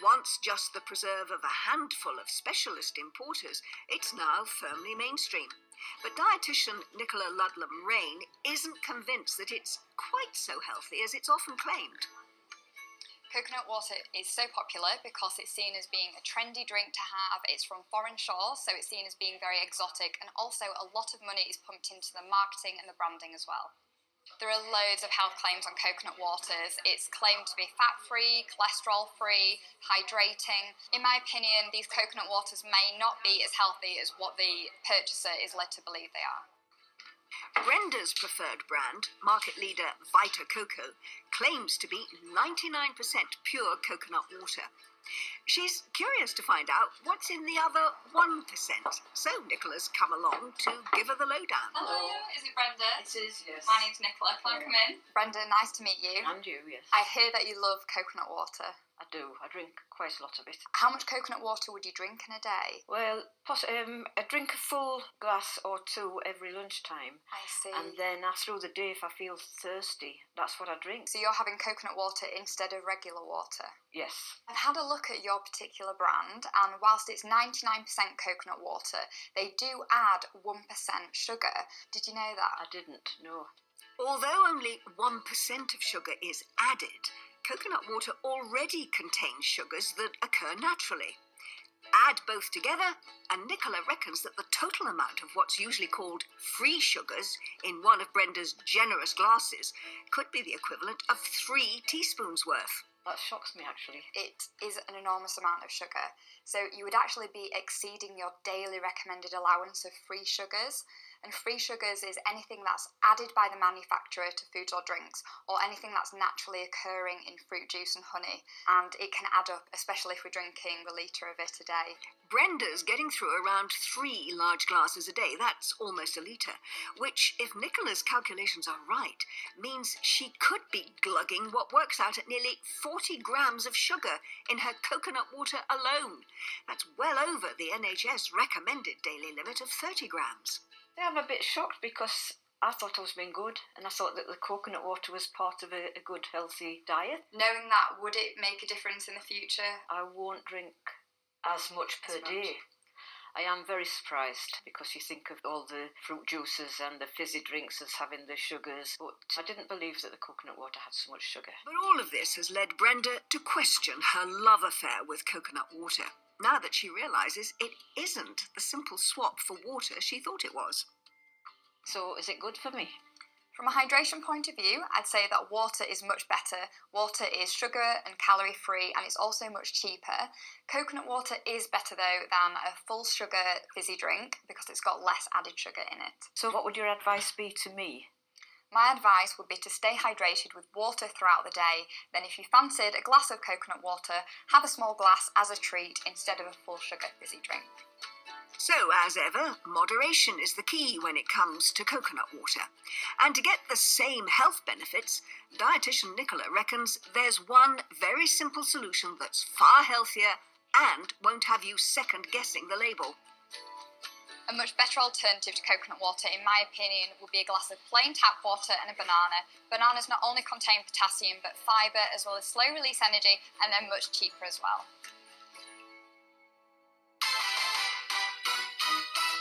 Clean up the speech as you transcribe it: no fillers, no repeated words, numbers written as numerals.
Once just the preserve of a handful of specialist importers, it's now firmly mainstream. But dietitian Nichola Ludlam-Raine isn't convinced that it's quite so healthy as it's often claimed. Coconut water is so popular because it's seen as being a trendy drink to have. It's from foreign shores, so it's seen as being very exotic, and also a lot of money is pumped into the marketing and the branding as well. There are loads of health claims on coconut waters. It's claimed to be fat-free, cholesterol-free, hydrating. In my opinion, these coconut waters may not be as healthy as what the purchaser is led to believe they are. Brenda's preferred brand, market leader Vita Coco, claims to be 99% pure coconut water. She's curious to find out what's in the other 1%, so Nicola's come along to give her the lowdown. Hello, is it Brenda? It is, yes. My name's Nichola. Can I come in? Brenda, nice to meet you. And you, yes. I hear that you love coconut water. I do. I drink quite a lot of it. How much coconut water would you drink in a day? Well, I drink a full glass or two every lunchtime. I see. And then through the day, if I feel thirsty, that's what I drink. So you're having coconut water instead of regular water? Yes. I've had a look at your particular brand, and whilst it's 99% coconut water, they do add 1% sugar. Did you know that? I didn't, no. Although only 1% of sugar is added, coconut water already contains sugars that occur naturally. Add both together, and Nichola reckons that the total amount of what's usually called free sugars in one of Brenda's generous glasses could be the equivalent of 3 teaspoons worth. That shocks me, actually. It is an enormous amount of sugar. So you would actually be exceeding your daily recommended allowance of free sugars. And free sugars is anything that's added by the manufacturer to foods or drinks, or anything that's naturally occurring in fruit juice and honey. And it can add up, especially if we're drinking a litre of it a day. Brenda's getting through around 3 large glasses a day. That's almost a litre, which, if Nicola's calculations are right, means she could be glugging what works out at nearly 40 grams of sugar in her coconut water alone. That's well over the NHS recommended daily limit of 30 grams. Yeah, I'm a bit shocked because I thought I was being good, and I thought that the coconut water was part of a good, healthy diet. Knowing that, would it make a difference in the future? I won't drink as much per day. I am very surprised because you think of all the fruit juices and the fizzy drinks as having the sugars, but I didn't believe that the coconut water had so much sugar. But all of this has led Brenda to question her love affair with coconut water, now that she realises it isn't the simple swap for water she thought it was. So, is it good for me? From a hydration point of view, I'd say that water is much better. Water is sugar and calorie free, and it's also much cheaper. Coconut water is better though than a full sugar fizzy drink because it's got less added sugar in it. So what would your advice be to me? My advice would be to stay hydrated with water throughout the day. Then if you fancied a glass of coconut water, have a small glass as a treat instead of a full sugar fizzy drink. So, as ever, moderation is the key when it comes to coconut water. And to get the same health benefits, dietitian Nichola reckons there's one very simple solution that's far healthier and won't have you second-guessing the label. A much better alternative to coconut water, in my opinion, would be a glass of plain tap water and a banana. Bananas not only contain potassium, but fibre, as well as slow-release energy, and they're much cheaper as well.